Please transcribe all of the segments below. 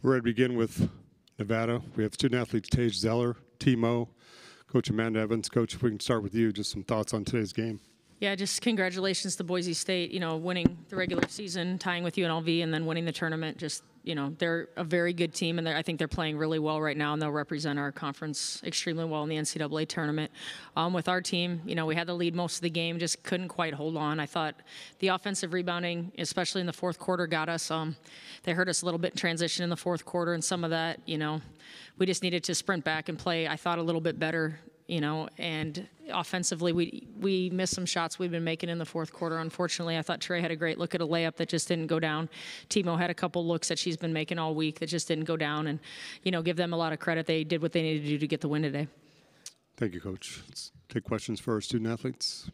We're ready to begin with Nevada. We have student athletes Tage Zeller, Timo, Coach Amanda Evans. Coach, if we can start with you, just some thoughts on today's game. Yeah, just congratulations to Boise State, winning the regular season, tying with UNLV, and then winning the tournament. Just, they're a very good team, and I think they're playing really well right now, and they'll represent our conference extremely well in the NCAA tournament. With our team, we had the lead most of the game, just couldn't quite hold on. I thought the offensive rebounding, especially in the fourth quarter, got us. They hurt us a little bit in transition in the fourth quarter, and some of that, we just needed to sprint back and play, I thought, a little bit better. And offensively, we missed some shots we've been making in the fourth quarter. Unfortunately, I thought Trey had a great look at a layup that just didn't go down. Timo had a couple looks that she's been making all week that just didn't go down. And, give them a lot of credit. They did what they needed to do to get the win today. Thank you, Coach. Let's take questions for our student athletes.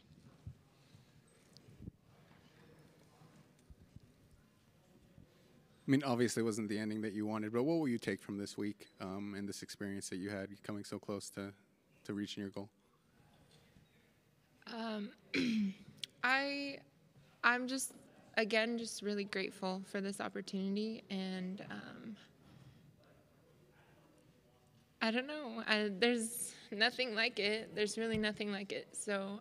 I mean, obviously it wasn't the ending that you wanted, but what will you take from this week and this experience that you had coming so close to reaching your goal? I'm just really grateful for this opportunity, and I don't know. There's nothing like it. There's really nothing like it. So,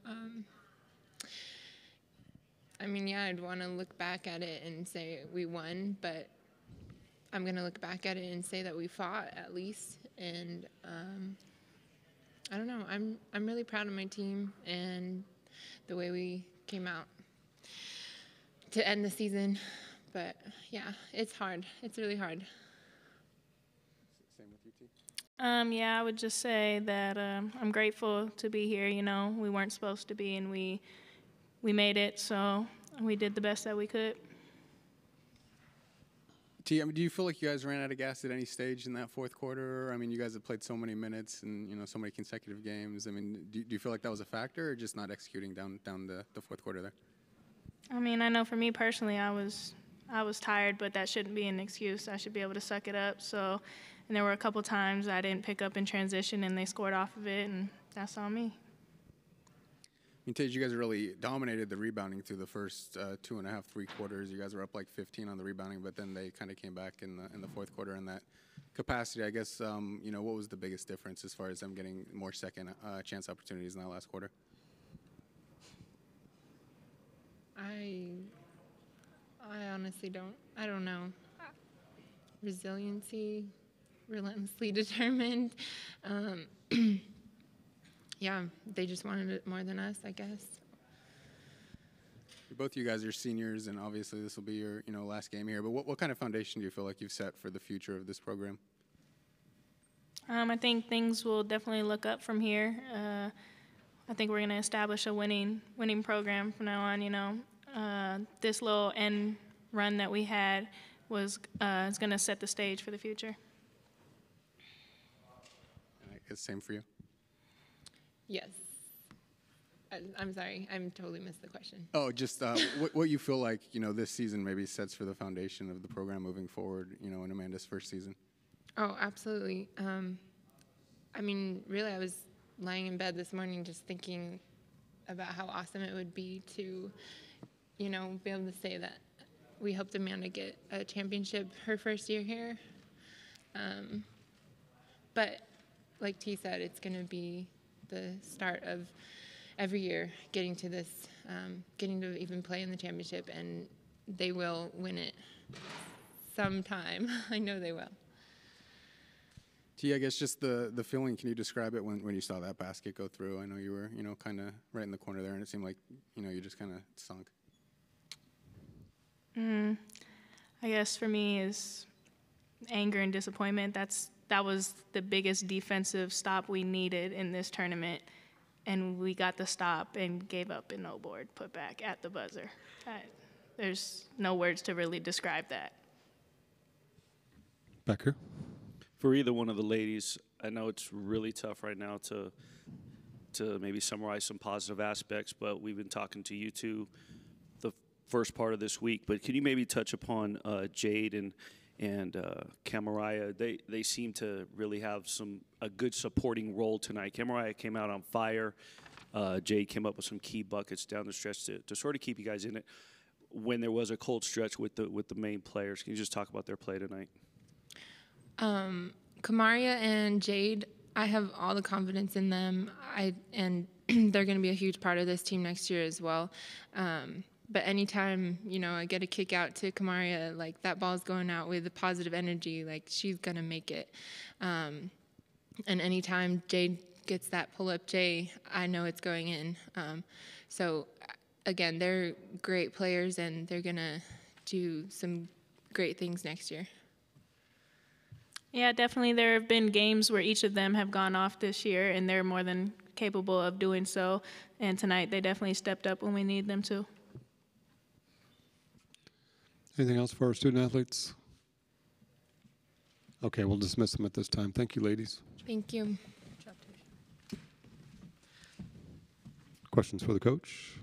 I'd want to look back at it and say we won, but I'm going to look back at it and say that we fought at least, and I don't know. I'm really proud of my team and the way we came out to end the season. But yeah, it's hard. It's really hard. Same with you, T. Yeah, I would just say that I'm grateful to be here. We weren't supposed to be, and we made it. So we did the best that we could. T, do you feel like you guys ran out of gas at any stage in that fourth quarter? I mean, you guys have played so many minutes and, so many consecutive games. I mean, do you feel like that was a factor or just not executing down the fourth quarter there? I mean, I know for me personally, I was tired, but that shouldn't be an excuse. I should be able to suck it up. So, and there were a couple times I didn't pick up in transition and they scored off of it, and that's on me. I mean, Tage, you guys really dominated the rebounding through the first 2.5, 3 quarters. You guys were up like 15 on the rebounding, but then they kind of came back in the fourth quarter in that capacity. I guess, what was the biggest difference as far as them getting more second chance opportunities in that last quarter? I honestly don't know. Resiliency, relentlessly determined. Yeah, they just wanted it more than us, I guess. Both of you guys are seniors, and obviously this will be your last game here. But what kind of foundation do you feel like you've set for the future of this program? I think things will definitely look up from here. I think we're going to establish a winning program from now on. This little end run that we had is going to set the stage for the future. And I guess same for you. Yes. I'm sorry. I totally missed the question. Oh, just what you feel like, this season maybe sets for the foundation of the program moving forward, in Amanda's first season. Oh, absolutely. Really, I was lying in bed this morning just thinking about how awesome it would be to, be able to say that we helped Amanda get a championship her first year here. But like T said, it's going to be the start of every year getting to this, getting to even play in the championship, and they will win it sometime. I know they will. T, I guess just the feeling, can you describe it when you saw that basket go through? I know you were, kind of right in the corner there, and it seemed like, you just kind of sunk. I guess for me is anger and disappointment. That was the biggest defensive stop we needed in this tournament, and we got the stop and gave up a no board put back at the buzzer. There's no words to really describe that. Becker? For either one of the ladies, I know it's really tough right now to maybe summarize some positive aspects, but we've been talking to you two the first part of this week. But can you maybe touch upon Jade and Camaraya? They seem to really have a good supporting role tonight. Camaraya came out on fire. Jade came up with some key buckets down the stretch to sort of keep you guys in it when there was a cold stretch with the main players. Can you just talk about their play tonight? Kamaria and Jade, I have all the confidence in them. And they're going to be a huge part of this team next year as well. But anytime, I get a kick out to Kamaria, like that ball's going out with a positive energy, like she's going to make it. And anytime Jade gets that pull-up J, I know it's going in. So, again, they're great players, and they're going to do some great things next year. Yeah, definitely. There have been games where each of them have gone off this year, and they're more than capable of doing so. And tonight, they definitely stepped up when we need them to. Anything else for our student athletes? Okay, we'll dismiss them at this time. Thank you, ladies. Thank you. Questions for the coach?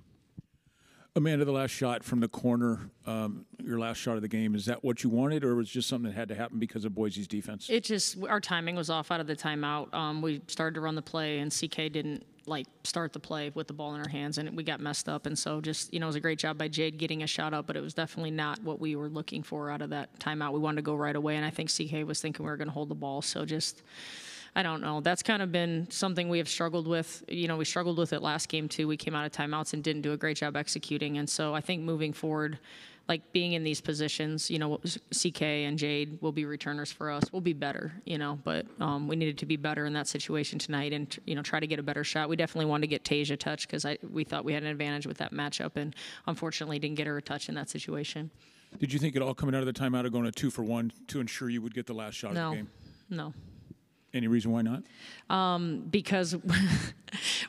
Amanda, the last shot from the corner, your last shot of the game, is that what you wanted, or was it just something that had to happen because of Boise's defense? Our timing was off out of the timeout. We started to run the play, and CK didn't start the play with the ball in her hands, and we got messed up. And so just, it was a great job by Jade getting a shot up, but it was definitely not what we were looking for out of that timeout. We wanted to go right away, and I think CK was thinking we were going to hold the ball. So just, I don't know. That's kind of been something we have struggled with. We struggled with it last game too. We came out of timeouts and didn't do a great job executing. And so I think moving forward, being in these positions, CK and Jade will be returners for us. We'll be better, but we needed to be better in that situation tonight and, try to get a better shot. We definitely wanted to get Tasia a touch because we thought we had an advantage with that matchup, and unfortunately didn't get her a touch in that situation. Did you think it all coming out of the timeout of going a 2-for-1 to ensure you would get the last shot of the game? No. Any reason why not? Because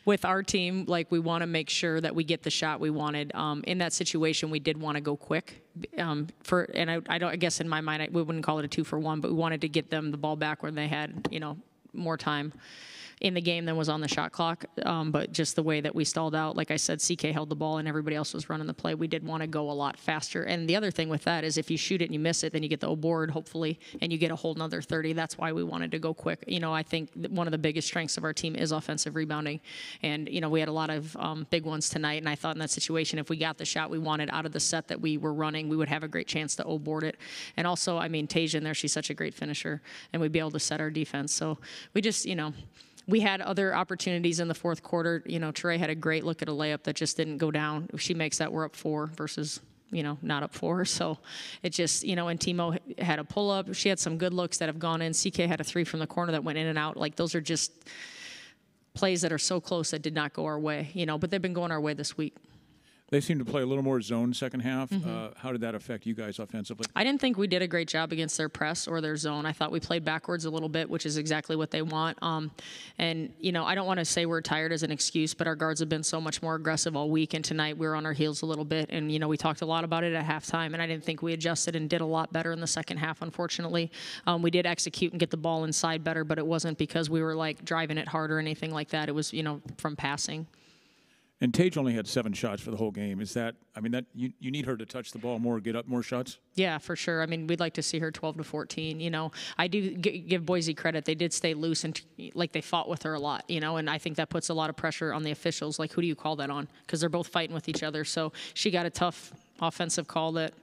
with our team, we want to make sure that we get the shot we wanted. In that situation, we did want to go quick. I guess in my mind, we wouldn't call it a 2-for-1, but we wanted to get them the ball back when they had, more time in the game than was on the shot clock. But just the way that we stalled out, like I said, CK held the ball and everybody else was running the play. We did want to go a lot faster. And the other thing with that is if you shoot it and you miss it, then you get the O board, hopefully, and you get a whole nother 30. That's why we wanted to go quick. I think one of the biggest strengths of our team is offensive rebounding. And, we had a lot of big ones tonight. And I thought in that situation, if we got the shot we wanted out of the set that we were running, we would have a great chance to O board it. And also, Tasia in there, she's such a great finisher, and we'd be able to set our defense. So we just, we had other opportunities in the fourth quarter. Trey had a great look at a layup that just didn't go down. If she makes that, we're up 4 versus, not up 4. So it just, and Timo had a pull-up. She had some good looks that have gone in. CK had a 3 from the corner that went in and out. Those are just plays that are so close that did not go our way, but they've been going our way this week. They seem to play a little more zone second half. How did that affect you guys offensively? I didn't think we did a great job against their press or their zone. I thought we played backwards a little bit, which is exactly what they want. And, I don't want to say we're tired as an excuse, but our guards have been so much more aggressive all week. And tonight we were on our heels a little bit. And, we talked a lot about it at halftime. And I didn't think we adjusted and did a lot better in the second half, unfortunately. We did execute and get the ball inside better, but it wasn't because we were, driving it hard or anything like that. It was, from passing. And Tage only had 7 shots for the whole game. Is that, that you need her to touch the ball more, get up more shots? Yeah, for sure. We'd like to see her 12 to 14. I do give Boise credit. They did stay loose and they fought with her a lot, and I think that puts a lot of pressure on the officials. Who do you call that on? Because they're both fighting with each other. So she got a tough offensive call that,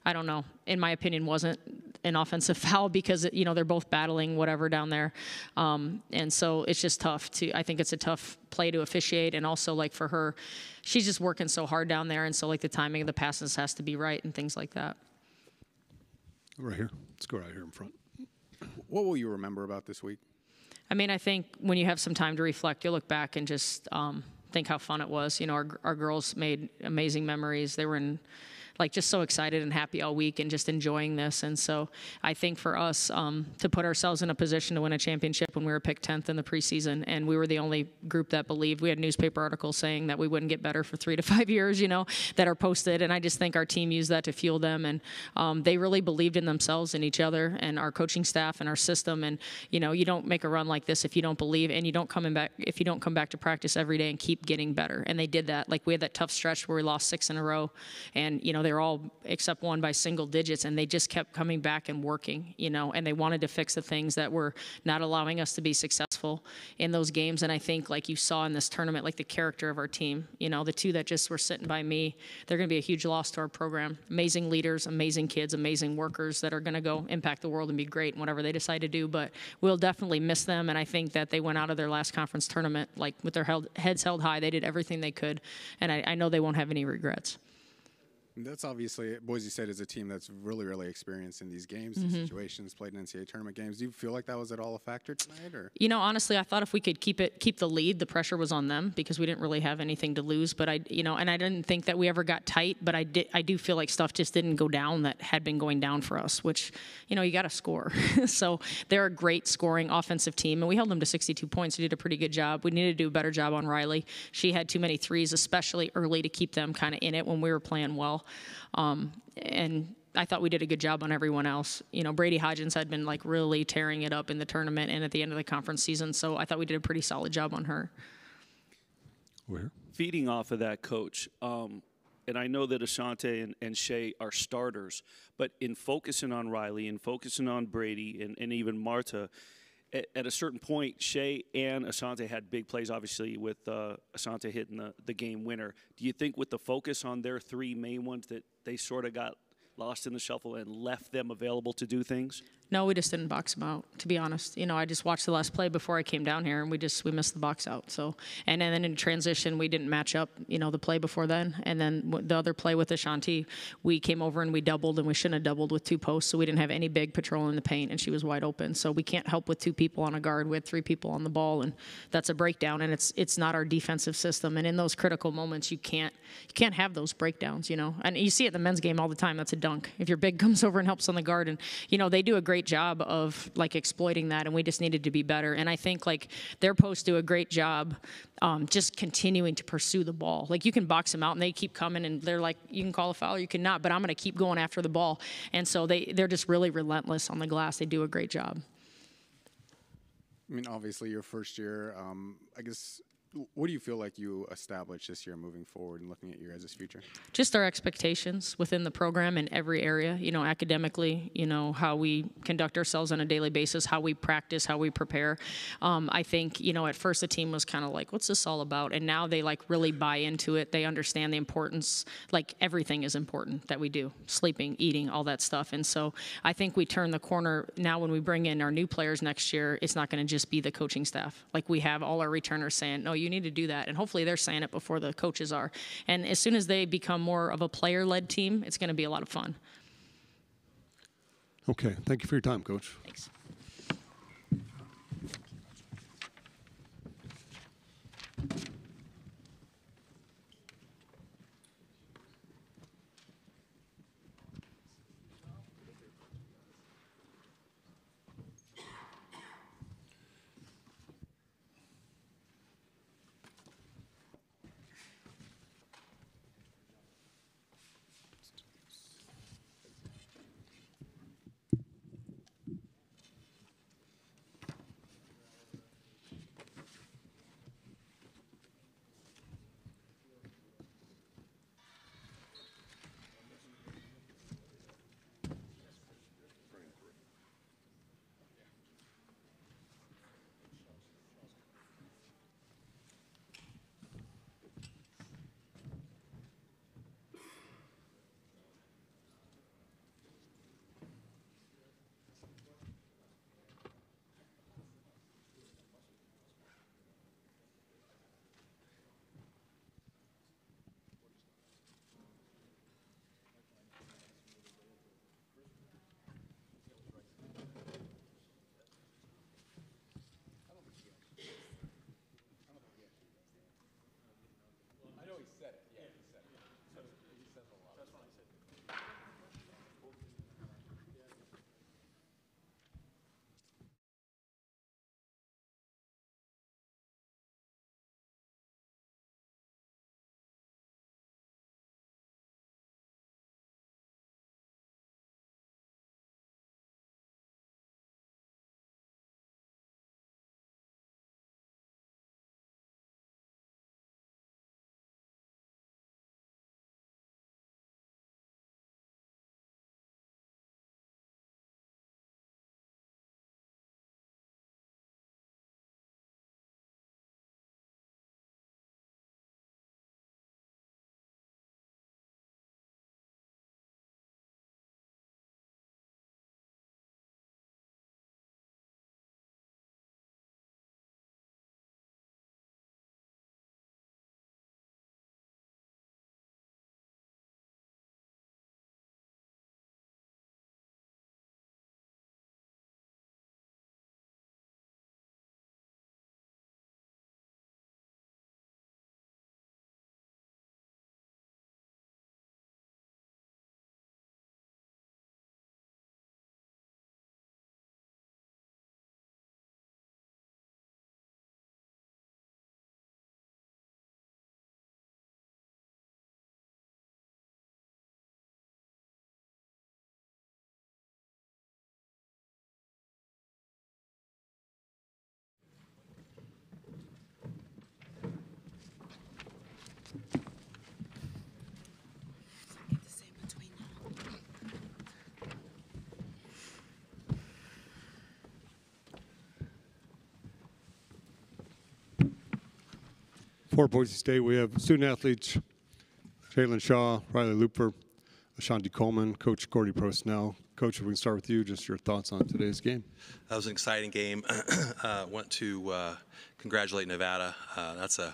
I don't know, in my opinion, wasn't an offensive foul because, they're both battling whatever down there. And so it's just tough I think it's a tough play to officiate. And also for her, she's just working so hard down there. And so the timing of the passes has to be right and things like that. Right here. Let's go right here in front. What will you remember about this week? I think when you have some time to reflect, you'll look back and just think how fun it was. Our girls made amazing memories. They were in just so excited and happy all week and just enjoying this. And so I think for us to put ourselves in a position to win a championship when we were picked 10th in the preseason, and we were the only group that believed, we had newspaper articles saying that we wouldn't get better for 3 to 5 years, that are posted. And I just think our team used that to fuel them. And they really believed in themselves and each other and our coaching staff and our system. And, you don't make a run like this if you don't believe and you don't come back to practice every day and keep getting better. And they did that. We had that tough stretch where we lost 6 in a row and, they were all except one by single digits, and they just kept coming back and working, and they wanted to fix the things that were not allowing us to be successful. successful in those games. And I think, like you saw in this tournament, like the character of our team, the two that just were sitting by me, they're going to be a huge loss to our program. Amazing leaders, amazing kids, amazing workers that are going to go impact the world and be great in whatever they decide to do. But we'll definitely miss them. And I think that they went out of their last conference tournament like with their heads held high. They did everything they could, and I know they won't have any regrets. That's obviously, Boise State is a team that's really, really experienced in these games, these situations, played in NCAA tournament games. Do you feel like that was at all a factor tonight? Or? Honestly, I thought if we could keep the lead, the pressure was on them because we didn't really have anything to lose. But and I didn't think that we ever got tight. But I do feel like stuff just didn't go down that had been going down for us, which, you got to score. So they're a great scoring offensive team, and we held them to 62 points. We did a pretty good job. We needed to do a better job on Riley. She had too many threes, especially early, to keep them kind of in it when we were playing well. And I thought we did a good job on everyone else. Brady Hodgins had been like really tearing it up in the tournament and at the end of the conference season. So I thought we did a pretty solid job on her. Where? Feeding off of that, Coach, and I know that Asante and Shea are starters, but in focusing on Riley and focusing on Brady and even Marta, at a certain point, Shea and Asante had big plays, obviously, with Asante hitting the game winner. Do you think with the focus on their three main ones that they sort of got lost in the shuffle and left them available to do things? No, we just didn't box them out, to be honest. I just watched the last play before I came down here, and we missed the box out. So, and then in transition, we didn't match up, the play before then. And then the other play with Ashanti, we came over and we doubled, and we shouldn't have doubled with two posts, so we didn't have any big patrol in the paint, and she was wide open. So we can't help with two people on a guard. We had three people on the ball, and that's a breakdown, and it's not our defensive system. And in those critical moments, you can't have those breakdowns, And you see it in the men's game all the time. That's a dunk. If your big comes over and helps on the guard, and, they do a great job of like exploiting that, and we just needed to be better. And I think like their posts do a great job just continuing to pursue the ball. Like you can box them out and they keep coming, and they're like, you can call a foul or you cannot, but I'm going to keep going after the ball. And so they're just really relentless on the glass. They do a great job. I mean, obviously your first year, I guess, what do you feel like you established this year moving forward and looking at your guys' future? Just our expectations within the program in every area, academically, how we conduct ourselves on a daily basis, how we practice, how we prepare. I think, at first the team was kind of like, what's this all about? And now they like really buy into it. They understand the importance, like everything is important that we do, sleeping, eating, all that stuff. And so I think we turn the corner now when we bring in our new players next year. It's not going to just be the coaching staff. Like we have all our returners saying, no, you need to do that. And hopefully they're saying it before the coaches are. And as soon as they become more of a player-led team, it's going to be a lot of fun. Okay. Thank you for your time, Coach. Thanks. For Boise State, we have student athletes Jalen Shaw, Riley Looper, Ashanti Coleman, Coach Gordy Prosnell. Coach, if we can start with you, just your thoughts on today's game. That was an exciting game. Want to congratulate Nevada. That's a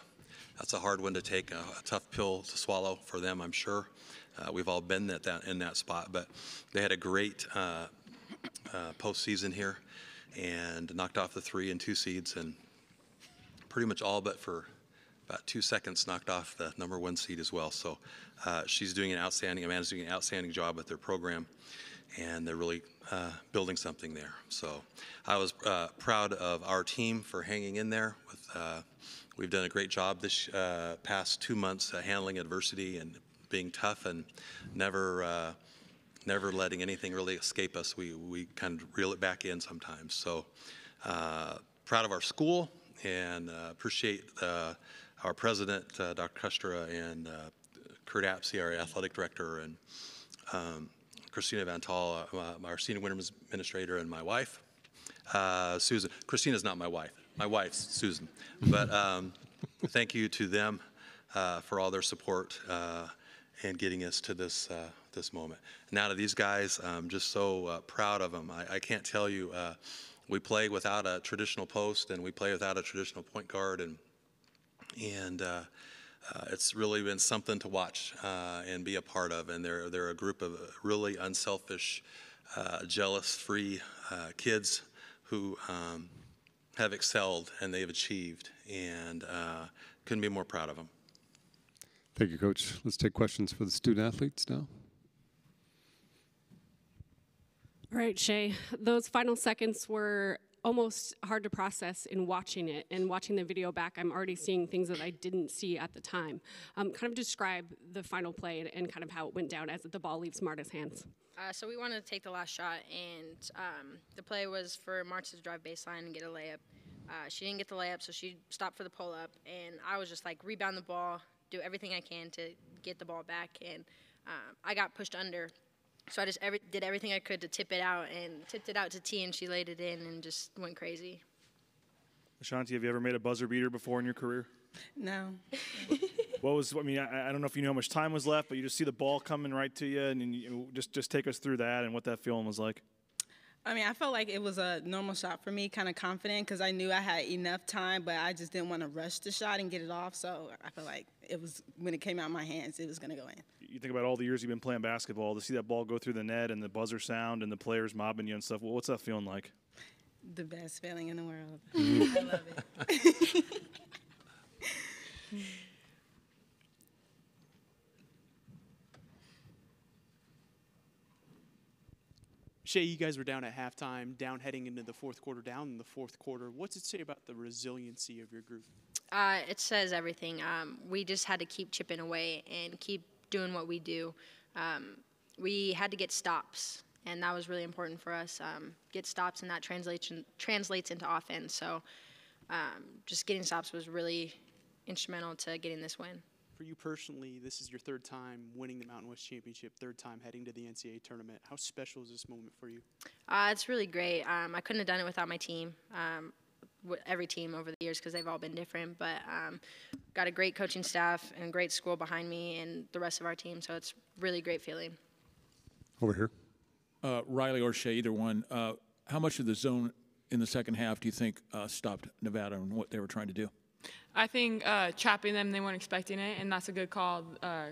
hard one to take, a tough pill to swallow for them, I'm sure. We've all been in that spot, but they had a great postseason here and knocked off the 3 and 2 seeds, and pretty much all but for about 2 seconds knocked off the number 1 seed as well. So she's doing Amanda's doing an outstanding job with their program, and they're really building something there. So I was proud of our team for hanging in there. We've done a great job this past 2 months handling adversity and being tough and never letting anything really escape us. We kind of reel it back in sometimes. So proud of our school, and appreciate our president, Dr. Kustra, and Kurt Apsey, our athletic director, and Christina Vantal, our senior women's administrator, and my wife, Susan. Christina's not my wife. My wife's Susan. But thank you to them for all their support and getting us to this moment. Now to these guys, I'm just so proud of them. I can't tell you, we play without a traditional post, and we play without a traditional point guard, and it's really been something to watch and be a part of. And they're a group of really unselfish, jealous-free kids who have excelled and they've achieved, and couldn't be more proud of them. Thank you, Coach. Let's take questions for the student athletes now. All right, Shay, those final seconds were almost hard to process in watching it, and watching the video back, I'm already seeing things that I didn't see at the time. Kind of describe the final play and kind of how it went down as the ball leaves Marta's hands. So we wanted to take the last shot, and the play was for Marta to drive baseline and get a layup. She didn't get the layup, so she stopped for the pull-up, and I was just like, rebound the ball, do everything I can to get the ball back, and I got pushed under. So I just did everything I could to tip it out, and tipped it out to T, and she laid it in and just went crazy. Ashanti, have you ever made a buzzer beater before in your career? No. I don't know if you know how much time was left, but you just see the ball coming right to you, and you just take us through that and what that feeling was like. I mean, I felt like it was a normal shot for me, kind of confident, because I knew I had enough time, but I just didn't want to rush the shot and get it off. So I felt like it was, when it came out of my hands, it was going to go in. You think about all the years you've been playing basketball, to see that ball go through the net and the buzzer sound and the players mobbing you and stuff. What's that feeling like? The best feeling in the world. I love it. Shay, you guys were down at halftime, down heading into the fourth quarter, down in the fourth quarter. What's it say about the resiliency of your group? It says everything. We just had to keep chipping away and keep doing what we do. We had to get stops, and that was really important for us. Get stops, and that translates into offense. So just getting stops was really instrumental to getting this win. For you personally, this is your third time winning the Mountain West Championship, third time heading to the NCAA tournament. How special is this moment for you? It's really great. I couldn't have done it without my team, every team over the years, because they've all been different. But got a great coaching staff and great school behind me and the rest of our team, so it's really great feeling. Over here. Riley or Shay, either one. How much of the zone in the second half do you think stopped Nevada and what they were trying to do? I think trapping them, they weren't expecting it, and that's a good call.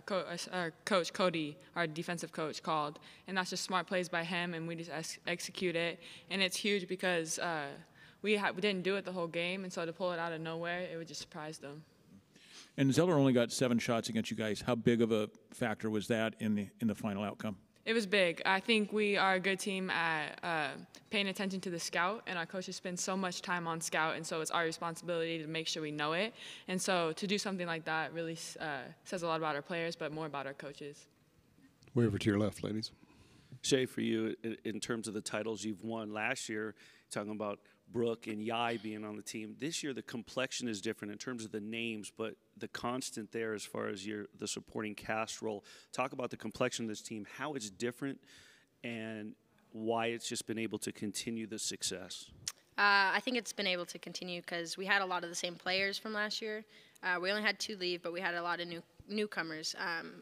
Coach Cody, our defensive coach, called, and that's just smart plays by him, and we just execute it. And it's huge because we didn't do it the whole game, and so to pull it out of nowhere, it would just surprise them. And Zeller only got 7 shots against you guys. How big of a factor was that in the final outcome? It was big. I think we are a good team at paying attention to the scout, and our coaches spend so much time on scout, and so it's our responsibility to make sure we know it. And so to do something like that really says a lot about our players, but more about our coaches. Way over to your left, ladies. Shay, for you, in terms of the titles you've won last year, talking about Brooke and Yai being on the team. This year, the complexion is different in terms of the names, but the constant there as far as the supporting cast role. Talk about the complexion of this team, how it's different, and why it's just been able to continue the success. I think it's been able to continue because we had a lot of the same players from last year. We only had 2 leave, but we had a lot of newcomers.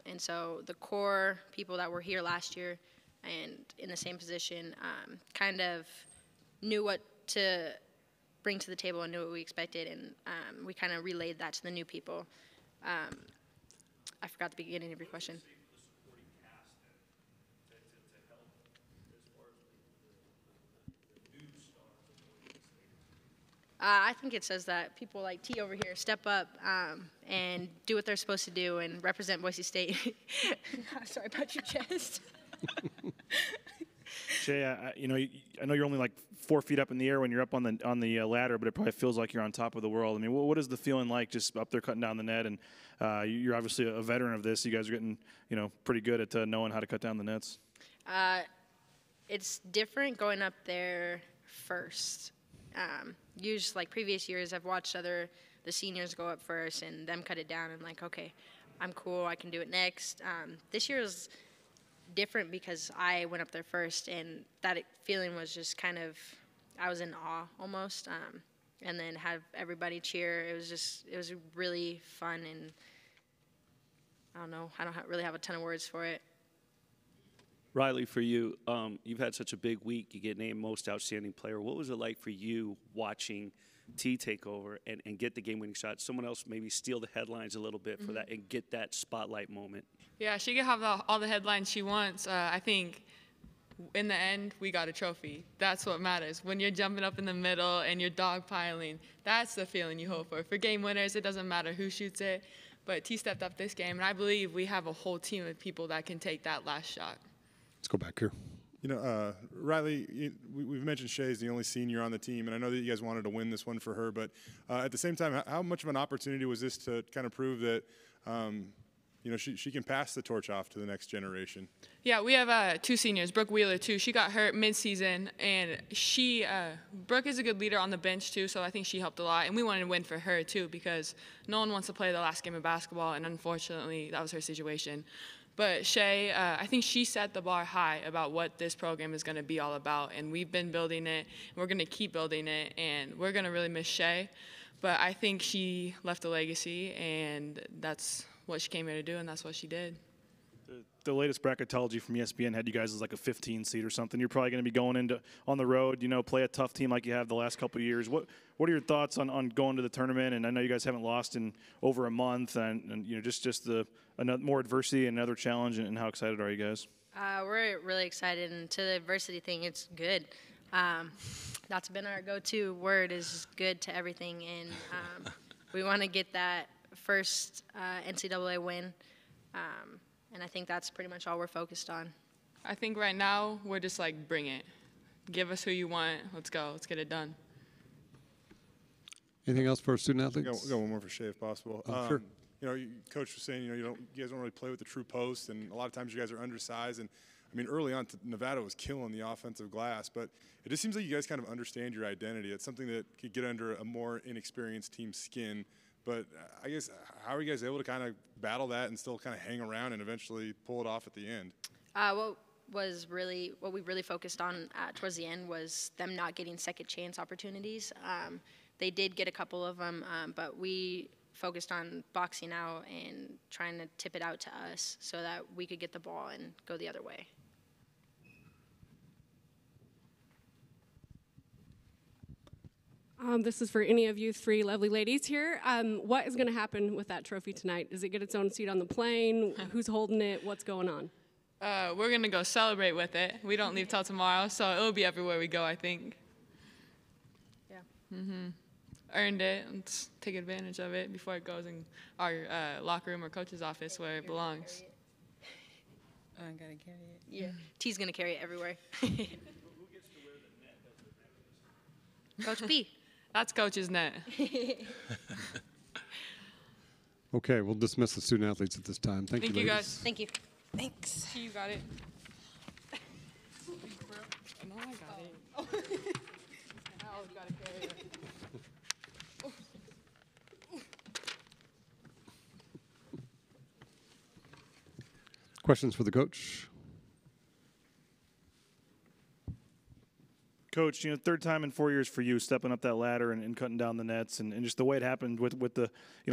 And so the core people that were here last year and in the same position kind of knew what to bring to the table and knew what we expected, and we kind of relayed that to the new people. I forgot the beginning of your question. I think it says that people like T over here step up and do what they're supposed to do and represent Boise State. Sorry about your chest. Shay, I know you're only like 4 feet up in the air when you're up on the ladder, but it probably feels like you're on top of the world. I mean, what is the feeling like just up there cutting down the net? And you're obviously a veteran of this. You guys are getting pretty good at knowing how to cut down the nets. It's different going up there first. Usually, like previous years, I've watched the seniors go up first and them cut it down, and like, okay, I'm cool, I can do it next. This year is different because I went up there first, and that feeling was just kind of, I was in awe almost, and then have everybody cheer. It was really fun, and I don't know, I don't really have a ton of words for it. Riley, for you, you've had such a big week. You get named Most Outstanding Player. What was it like for you watching T take over and get the game-winning shot? Someone else maybe steal the headlines a little bit for that and get that spotlight moment. Yeah, she can have all the headlines she wants. I think in the end, we got a trophy. That's what matters. When you're jumping up in the middle and you're dogpiling, that's the feeling you hope for. For game winners, it doesn't matter who shoots it. But T stepped up this game, and I believe we have a whole team of people that can take that last shot. Let's go back here. Riley, we've mentioned Shay's the only senior on the team, and I know that you guys wanted to win this one for her, but at the same time, how much of an opportunity was this to kind of prove that, she can pass the torch off to the next generation? Yeah, we have 2 seniors, Brooke Wheeler too. She got hurt mid-season, and Brooke is a good leader on the bench too, so I think she helped a lot. And we wanted to win for her too because no one wants to play the last game of basketball, and unfortunately, that was her situation. But Shay, I think she set the bar high about what this program is going to be all about, and we've been building it, and we're going to keep building it, and we're going to really miss Shay. But I think she left a legacy, and that's what she came here to do, and that's what she did. The latest bracketology from ESPN had you guys as like a 15 seed or something. You're probably going to be going on the road, play a tough team like you have the last couple of years. What are your thoughts on going to the tournament? And I know you guys haven't lost in over a month, and just more adversity and another challenge. And how excited are you guys? We're really excited, and to the adversity thing, it's good. That's been our go-to word, is good to everything, and we want to get that first NCAA win. And I think that's pretty much all we're focused on. I think right now we're just like, bring it. Give us who you want. Let's go. Let's get it done. Anything else for student athletes? We'll go one more for Shay if possible. Sure. Coach was saying, you guys don't really play with the true post, and a lot of times you guys are undersized. And I mean, early on, Nevada was killing the offensive glass, but it just seems like you guys kind of understand your identity. It's something that could get under a more inexperienced team's skin. But I guess, how are you guys able to kind of battle that and still kind of hang around and eventually pull it off at the end? What we really focused on towards the end was them not getting second chance opportunities. They did get a couple of them, but we focused on boxing out and trying to tip it out to us so that we could get the ball and go the other way. This is for any of you 3 lovely ladies here. What is going to happen with that trophy tonight? Does it get its own seat on the plane? Who's holding it? What's going on? We're going to go celebrate with it. We don't leave till tomorrow, so it'll be everywhere we go, I think. Yeah. Earned it. Let's take advantage of it before it goes in our locker room or coach's office where it belongs. I got to carry it. Yeah. T's going to carry it everywhere. Coach B. That's Coach's net. Okay, we'll dismiss the student athletes at this time. Thank you, you ladies. guys. Thank you. Thanks. You got it. No, I got it. I always got to carry it. Questions for the coach? Coach, third time in 4 years for you, stepping up that ladder and cutting down the nets, and just the way it happened with the,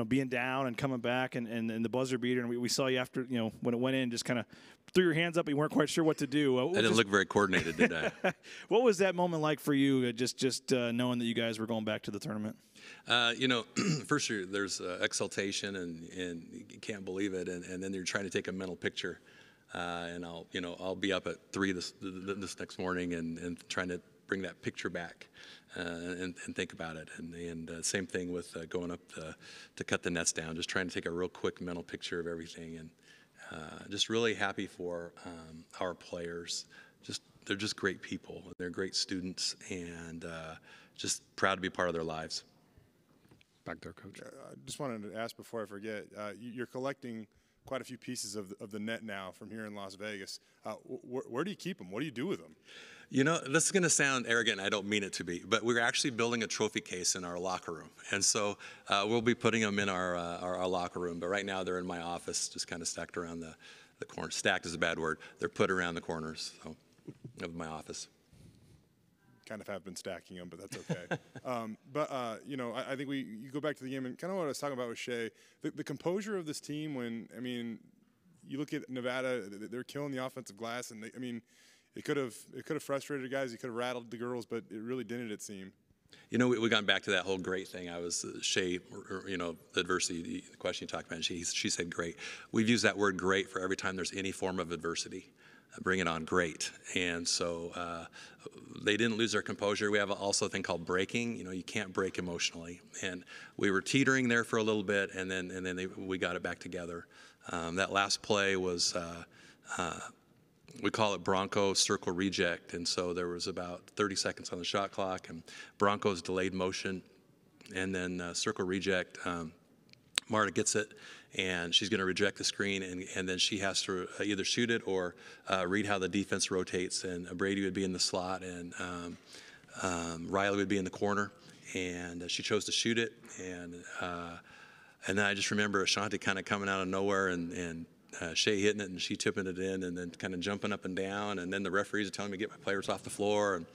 being down and coming back and the buzzer beater. And we saw you after, when it went in, just kind of threw your hands up. You weren't quite sure what to do. I didn't look very coordinated, did I? What was that moment like for you, just knowing that you guys were going back to the tournament? First there's exultation and you can't believe it, and then you're trying to take a mental picture. And I'll be up at 3 this next morning and trying to bring that picture back and think about it. And same thing with going up to cut the nets down, just trying to take a real quick mental picture of everything. And just really happy for our players. They're just great people. They're great students, and just proud to be part of their lives. Back there, Coach. I just wanted to ask before I forget, you're collecting quite a few pieces of the net now from here in Las Vegas. Where do you keep them? What do you do with them? This is going to sound arrogant. I don't mean it to be, but we're actually building a trophy case in our locker room, and so we'll be putting them in our locker room. But right now they're in my office, just kind of stacked around the corner. Stacked is a bad word. They're put around the corners of my office. Kind of have been stacking them, but that's okay. I think you go back to the game and kind of what I was talking about with Shea, the composure of this team when, you look at Nevada, they're killing the offensive glass, and it could have frustrated guys, it could have rattled the girls, but it really didn't, it seemed. We got back to that whole great thing. I was Shea, the adversity, the question you talked about, she said great. We've used that word great for every time there's any form of adversity. Bring it on, great. And so they didn't lose their composure. We have also a thing called breaking. You can't break emotionally. And we were teetering there for a little bit, and then we got it back together. That last play was, we call it Bronco circle reject. And so there was about 30 seconds on the shot clock, and Bronco's delayed motion, and then circle reject. Marta gets it, and she's going to reject the screen, and then she has to either shoot it or read how the defense rotates. And Brady would be in the slot, and Riley would be in the corner, and she chose to shoot it. And then I just remember Ashanti kind of coming out of nowhere, and Shea hitting it, and she tipping it in, and then kind of jumping up and down. And then the referees are telling me to get my players off the floor, and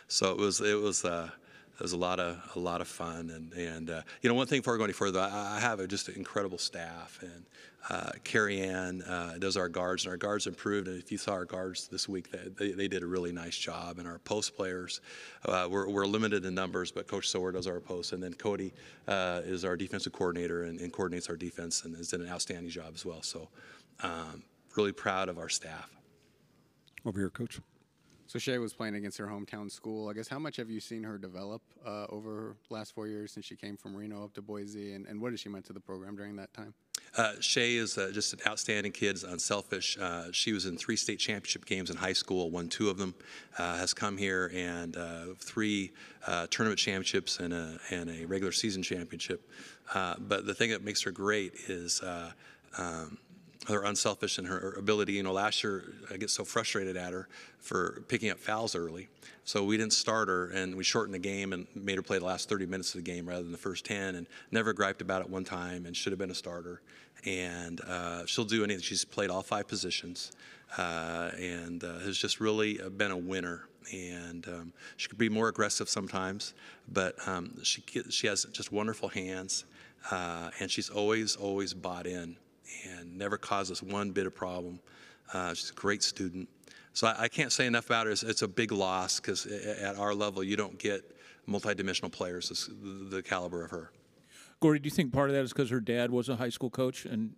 so it was a lot of fun, and one thing before going any further, I have just an incredible staff, and Carrie Ann does our guards, and our guards improved. And if you saw our guards this week, they did a really nice job. And our post players, we're limited in numbers, but Coach Sower does our posts, and then Cody is our defensive coordinator and coordinates our defense and has done an outstanding job as well. So really proud of our staff. Over here, Coach. So Shea was playing against her hometown school. I guess how much have you seen her develop over the last 4 years since she came from Reno up to Boise, and what has she meant to the program during that time? Shea is just an outstanding kid, unselfish. She was in 3 state championship games in high school, won 2 of them, has come here and 3 tournament championships and a regular season championship. But the thing that makes her great is her unselfish and her ability. Last year I get so frustrated at her for picking up fouls early. So we didn't start her, and we shortened the game and made her play the last 30 minutes of the game rather than the first 10, and never griped about it one time, and should have been a starter. And she'll do anything. She's played all 5 positions and has just really been a winner. And she could be more aggressive sometimes, but she has just wonderful hands, and she's always bought in and never caused us one bit of problem. She's a great student. So I can't say enough about her. It's a big loss because at our level, you don't get multidimensional players the caliber of her. Gordy, do you think part of that is because her dad was a high school coach? And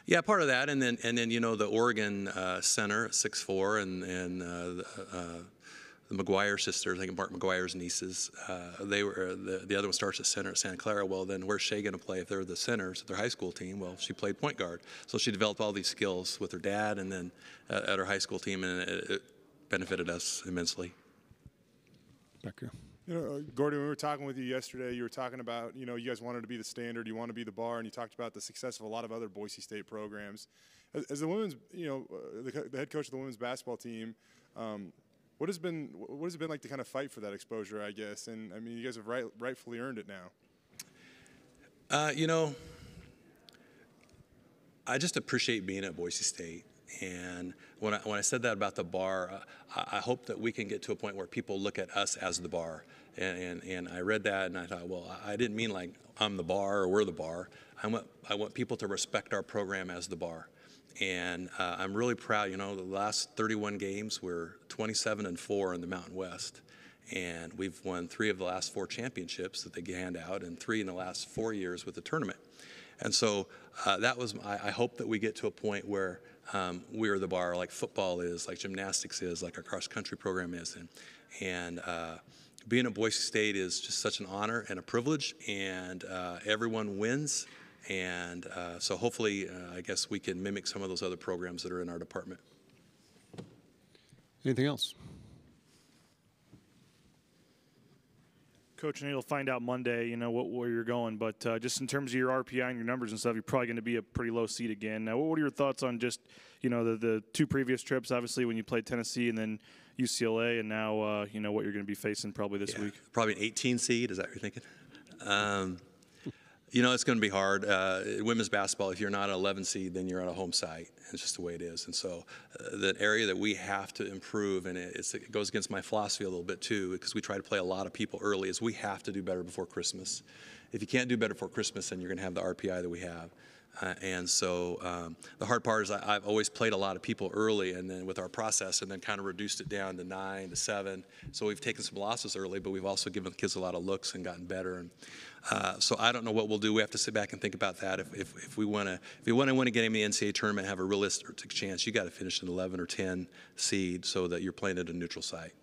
yeah, part of that, and then the Oregon center, 6'4", and the McGuire sisters, I think Mark McGuire's nieces, they were the other one starts at center at Santa Clara. Well, then where's Shea going to play if they're the centers at their high school team? Well, she played point guard, so she developed all these skills with her dad, and then at her high school team, and it benefited us immensely. Back here. Gordy, when we were talking with you yesterday, you were talking about, you guys wanted to be the standard, you want to be the bar, and you talked about the success of a lot of other Boise State programs. As the women's, the head coach of the women's basketball team, what has it been like to kind of fight for that exposure, I guess? And I mean, you guys have rightfully earned it now. I just appreciate being at Boise State, And when I said that about the bar, I hope that we can get to a point where people look at us as the bar. And I read that and I thought, well, I didn't mean like I'm the bar or we're the bar. I want people to respect our program as the bar. And I'm really proud, the last 31 games, we're 27-4 in the Mountain West. And we've won 3 of the last 4 championships that they hand out and 3 in the last 4 years with the tournament. And so I hope that we get to a point where we're the bar like football is, like gymnastics is, like our cross-country program is. And being at Boise State is just such an honor and a privilege, and everyone wins. And so hopefully, I guess we can mimic some of those other programs that are in our department. Anything else? Coach, and you'll find out Monday, where you're going. But just in terms of your RPI and your numbers and stuff, you're probably going to be a pretty low seed again. Now, what are your thoughts on just, the 2 previous trips, obviously, when you played Tennessee and then UCLA, and now, what you're going to be facing probably this week? Probably an 18 seed, is that what you're thinking? It's going to be hard. Women's basketball, if you're not an 11 seed, then you're on a home site. It's just the way it is. And so the area that we have to improve, and it goes against my philosophy a little bit too, because we try to play a lot of people early, is we have to do better before Christmas. If you can't do better before Christmas, then you're going to have the RPI that we have. And so the hard part is I've always played a lot of people early, and then with our process, and then kind of reduced it down to 9 to 7. So we've taken some losses early, but we've also given the kids a lot of looks and gotten better. And so I don't know what we'll do. We have to sit back and think about that. If we want to win a game in the NCAA tournament, have a realistic chance, you got to finish an 11 or 10 seed so that you're playing at a neutral site.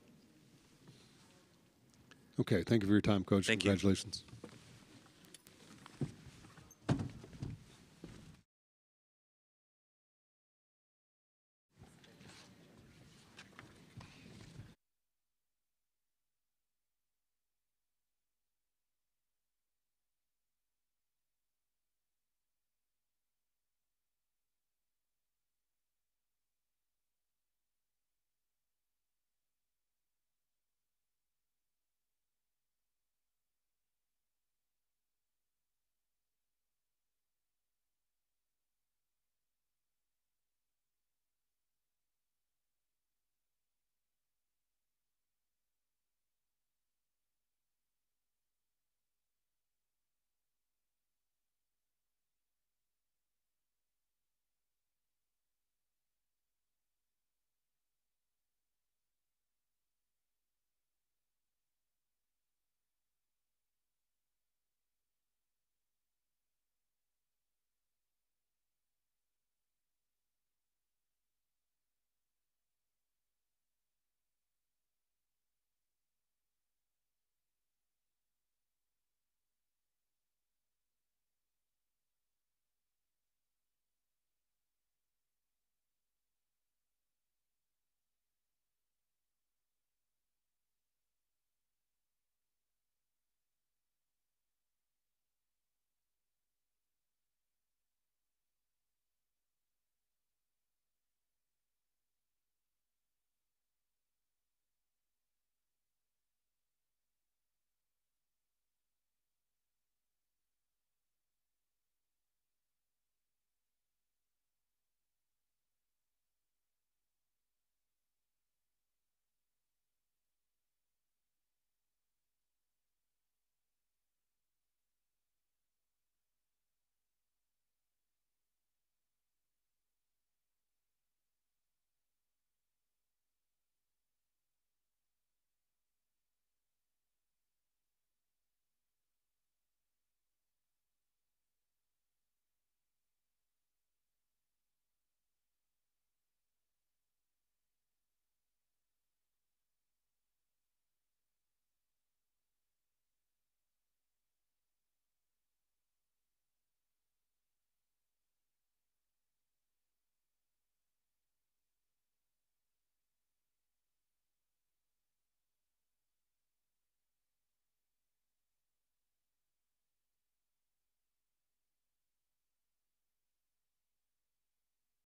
Okay, thank you for your time, Coach. Thank you. Congratulations.